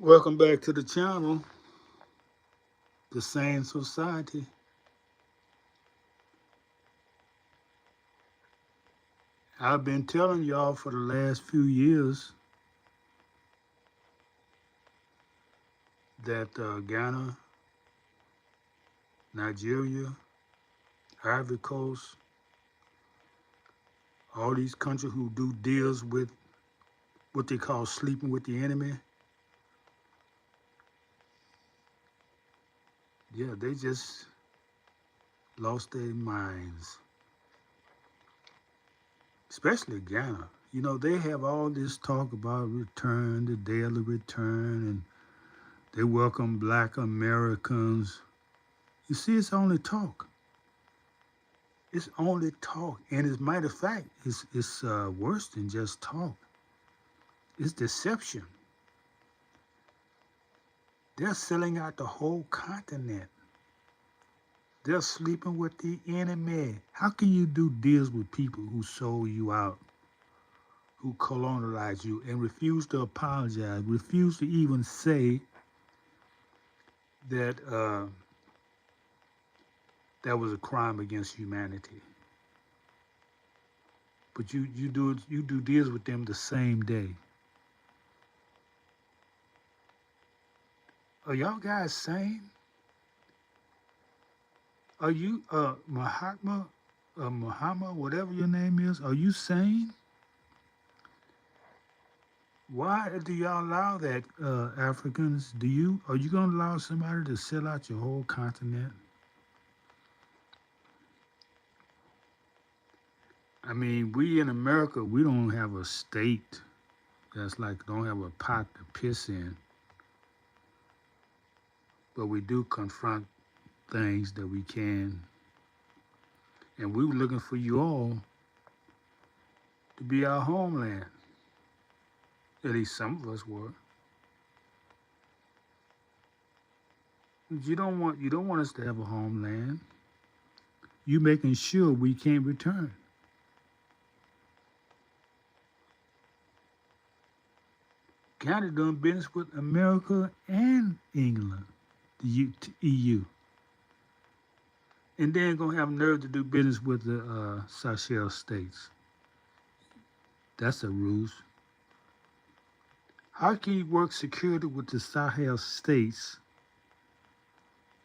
Welcome back to the channel, the Sane Society. I've been telling y'all for the last few years that Ghana, Nigeria, Ivory Coast, all these countries who do deals with what they call sleeping with the enemy, yeah, they just lost their minds. Especially Ghana. You know, they have all this talk about return, the daily return, and they welcome black Americans. You see, it's only talk. It's only talk. And as a matter of fact, it's worse than just talk. It's deception. They're selling out the whole continent. They're sleeping with the enemy. How can you do deals with people who sold you out, who colonialized you, and refuse to apologize, refuse to even say that that was a crime against humanity? But you do deals with them the same day. Are y'all guys sane? Are you Muhammad, whatever your name is? Are you sane? Why do y'all allow that, Africans? Are you gonna allow somebody to sell out your whole continent? I mean, we in America, we don't have a state that's like don't have a pot to piss in, but we do confront things that we can. And we were looking for you all to be our homeland. At least some of us were. You don't want us to have a homeland. You making sure we can't return. Ghana doing business with America and England, the EU, and then gonna have nerve to do business with the Seychelles states. That's a ruse. How can you work security with the Sahel states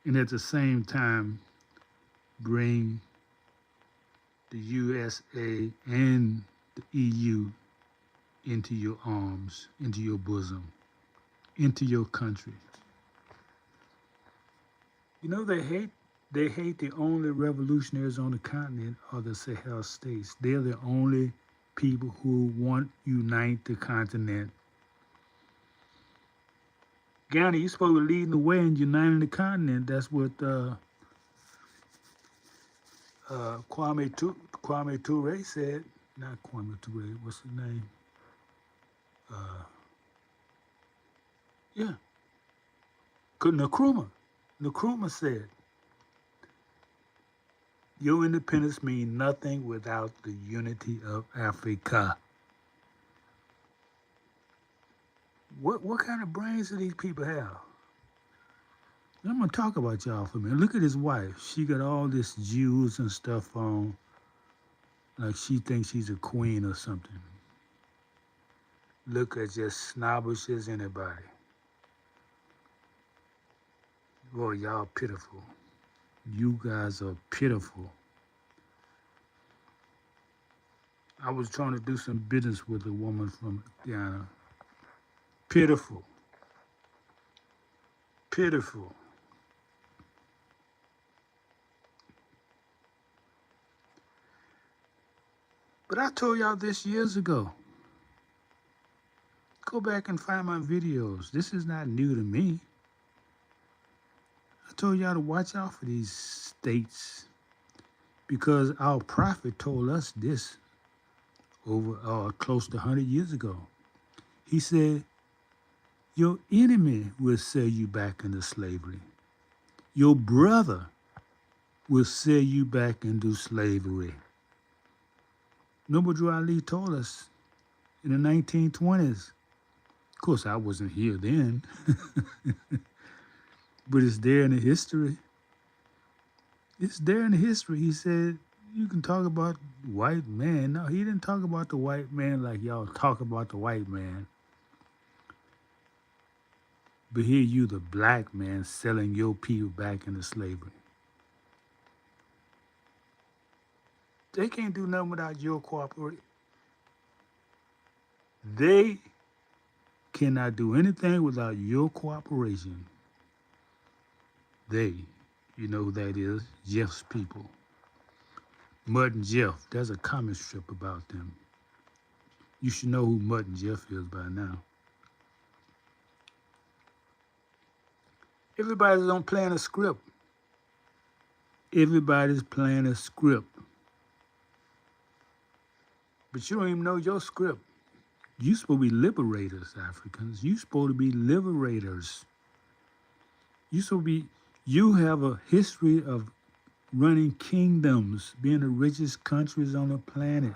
and at the same time bring the USA and the EU into your arms, into your bosom, into your country? You know, they hate the only revolutionaries on the continent are the Sahel states. They're the only people who want to unite the continent. Ghana, you're supposed to be leading the way in uniting the continent. That's what Kwame Ture said. Not Kwame Ture. What's his name? Uh, yeah, Nkrumah. Nkrumah said, "Your independence means nothing without the unity of Africa." What kind of brains do these people have? I'm gonna talk about y'all for a minute. Look at his wife. She got all this jewels and stuff on, like she thinks she's a queen or something. Look at just snobbish as anybody. Boy, y'all pitiful. You guys are pitiful. I was trying to do some business with a woman from Ghana. Pitiful. Pitiful. But I told y'all this years ago. Go back and find my videos. This is not new to me. I told y'all to watch out for these states because our prophet told us this over close to 100 years ago. He said, your enemy will sell you back into slavery. Your brother will sell you back into slavery. Noble Drew Ali told us in the 1920s, course, I wasn't here then, but it's there in the history. It's there in the history. He said, you can talk about white man. No, he didn't talk about the white man like y'all talk about the white man. But here you, the black man, selling your people back into slavery. They can't do nothing without your cooperation. They cannot do anything without your cooperation. They, you know who that is? Jeff's people. Mud and Jeff. There's a comic strip about them. You should know who Mud and Jeff is by now. Everybody's on playing a script. Everybody's playing a script. But you don't even know your script. You supposed to be liberators, Africans. You supposed to be liberators. You have a history of running kingdoms, being the richest countries on the planet.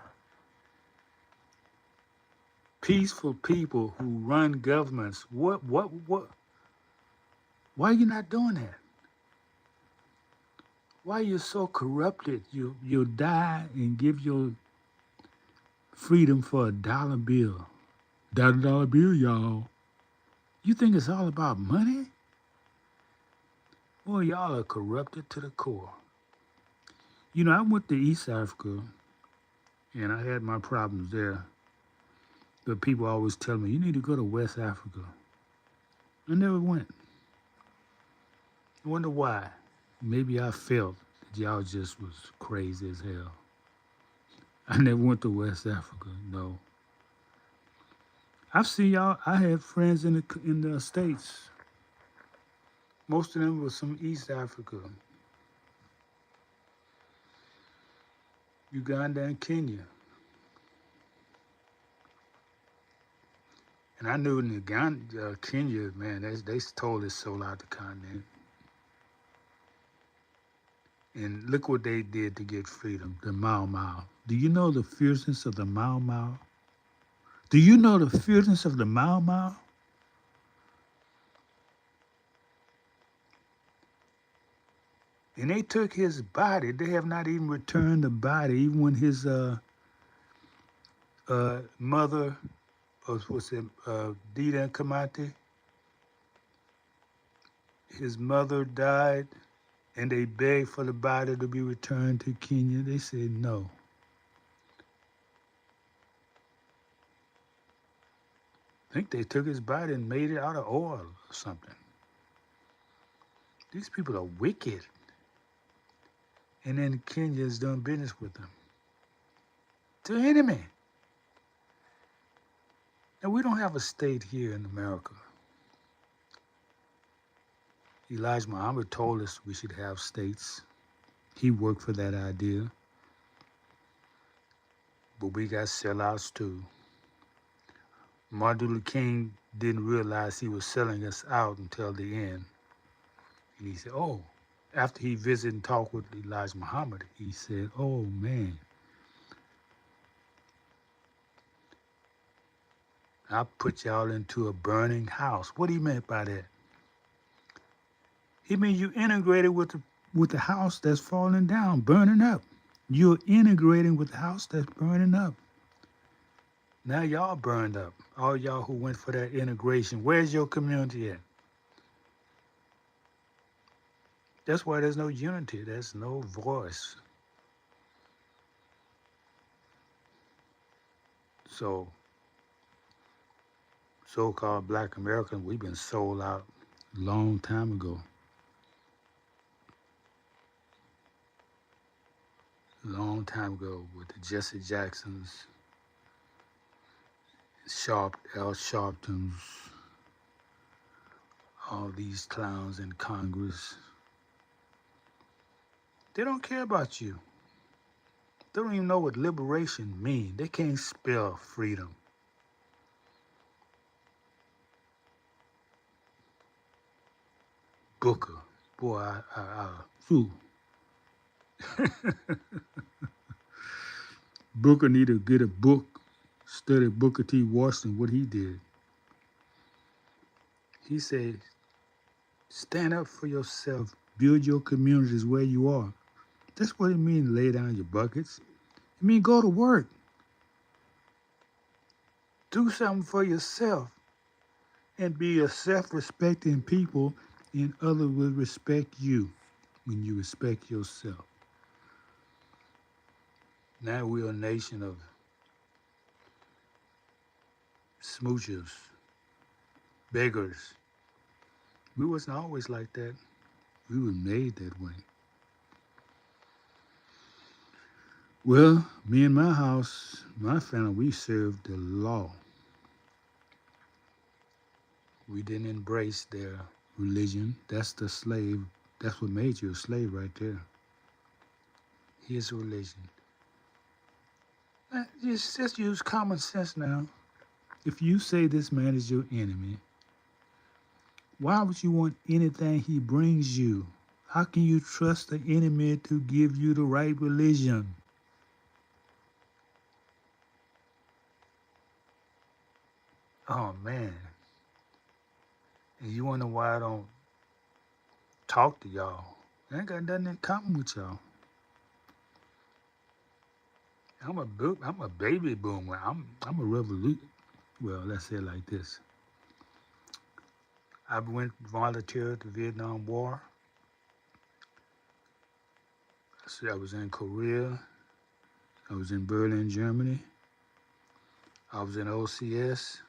Peaceful people who run governments. What? Why are you not doing that? Why are you so corrupted? You'll die and give your freedom for $1 bill. $1 bill, y'all. You think it's all about money? Boy, y'all are corrupted to the core. You know, I went to East Africa, and I had my problems there. But people always tell me, you need to go to West Africa. I never went. I wonder why. Maybe I felt that y'all just was crazy as hell. I never went to West Africa, no. I've seen y'all, I had friends in the States. Most of them was from East Africa. Uganda and Kenya. And I knew in Uganda, Kenya, man, they totally sold out the continent. And look what they did to get freedom, the Mau Mau. Do you know the fierceness of the Mau Mau? Do you know the fierceness of the Mau Mau? And they took his body. They have not even returned the body, even when his mother, what's it, Dida Kamate, his mother died, and they begged for the body to be returned to Kenya. They said no. I think they took his body and made it out of oil or something. These people are wicked. And then Kenya is doing business with them. It's an enemy. Now, we don't have a state here in America. Elijah Muhammad told us we should have states. He worked for that idea. But we got sellouts too. Martin Luther King didn't realize he was selling us out until the end. And he said, oh, after he visited and talked with Elijah Muhammad, he said, oh, man, I put y'all into a burning house. What do you mean by that? He means you integrated with the house that's falling down, burning up. You're integrating with the house that's burning up. Now y'all burned up. All y'all who went for that integration. Where's your community at? That's why there's no unity. There's no voice. So-called Black Americans, we've been sold out a long time ago. Long time ago with the Jesse Jacksons, Al Sharptons, all these clowns in Congress. They don't care about you. They don't even know what liberation means. They can't spell freedom. Booker, boy, ooh. Booker need to get a book, study Booker T. Washington, what he did. He said, stand up for yourself. Build your communities where you are. That's what it means, lay down your buckets. It means go to work. Do something for yourself and be a self-respecting people, and others will respect you when you respect yourself. Now we're a nation of smoochers, beggars. We wasn't always like that. We were made that way. Well, me and my house, my family, we served the law. We didn't embrace their religion. That's the slave. That's what made you a slave right there. His religion. Just use common sense now. If you say this man is your enemy, why would you want anything he brings you? How can you trust the enemy to give you the right religion? Oh man. And you wonder why I don't talk to y'all. I ain't got nothing in common with y'all. I'm a baby boomer. I'm a revolution. Well, let's say it like this. I went volunteered the Vietnam War. I was in Korea. I was in Berlin, Germany. I was in OCS.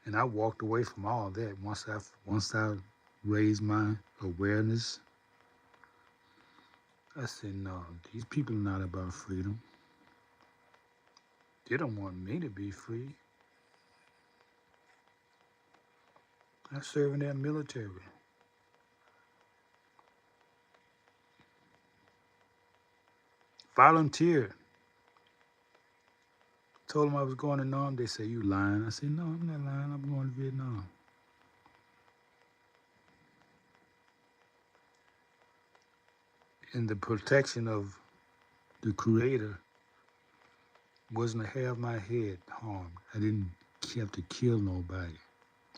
And I walked away from all that once I raised my awareness. I said, no, these people are not about freedom. They don't want me to be free. I serve in their military. Volunteered. Told them I was going to Nam. They said, you lying. I said, no, I'm not lying. I'm going to Vietnam. And the protection of the Creator wasn't to have my head harmed. I didn't have to kill nobody.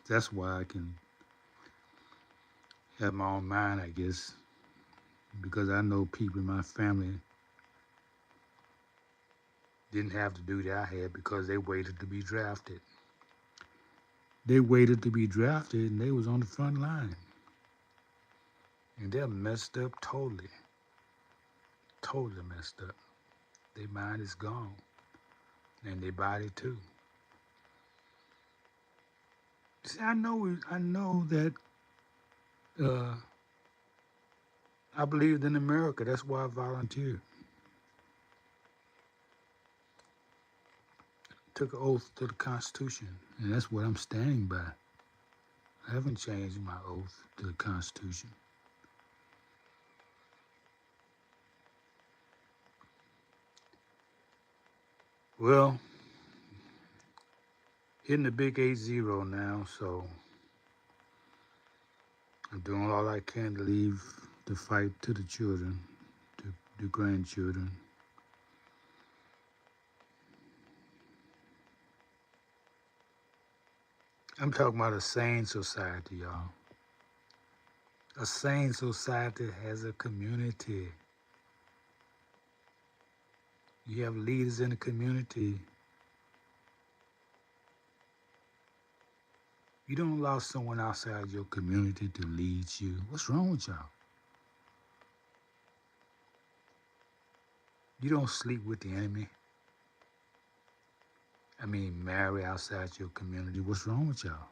That's why I can have my own mind, I guess, because I know people in my family didn't have to do that I had because they waited to be drafted. They waited to be drafted and they was on the front line. And they're messed up totally. Totally messed up. Their mind is gone. And their body too. See, I know that I believed in America. That's why I volunteered. Took an oath to the Constitution, and that's what I'm standing by. I haven't changed my oath to the Constitution. Well, hitting the big 8-0 now, so I'm doing all I can to leave the fight to the children, to the grandchildren. I'm talking about a sane society, y'all. A sane society has a community. You have leaders in the community. You don't allow someone outside your community to lead you. What's wrong with y'all? You don't sleep with the enemy. I mean, marry outside your community. What's wrong with y'all?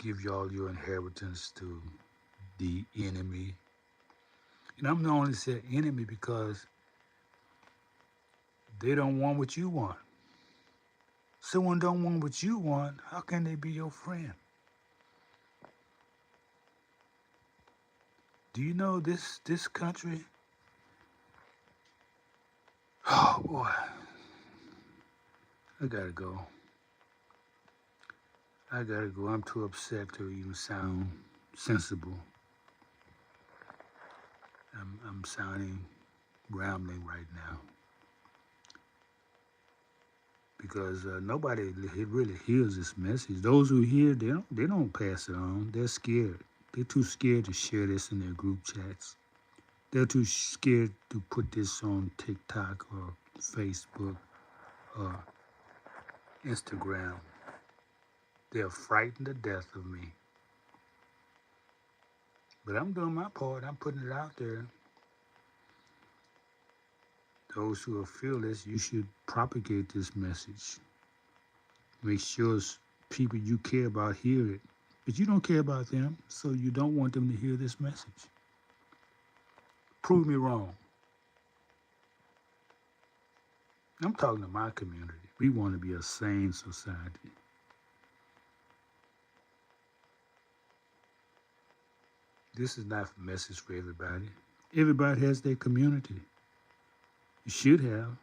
Give y'all your inheritance to the enemy. And I'm only saying enemy because they don't want what you want. Someone don't want what you want, how can they be your friend? Do you know this country? Oh boy. I gotta go. I'm too upset to even sound sensible. I'm sounding rambling right now. because nobody really hears this message. Those who hear, they don't pass it on. They're scared. They're too scared to share this in their group chats. They're too scared to put this on TikTok or Facebook or Instagram. They're frightened to death of me. But I'm doing my part. I'm putting it out there. Those who are fearless, you should propagate this message. Make sure people you care about hear it. But you don't care about them, so you don't want them to hear this message. Prove me wrong. I'm talking to my community. We want to be a sane society. This is not a message for everybody. Everybody has their community. You should have.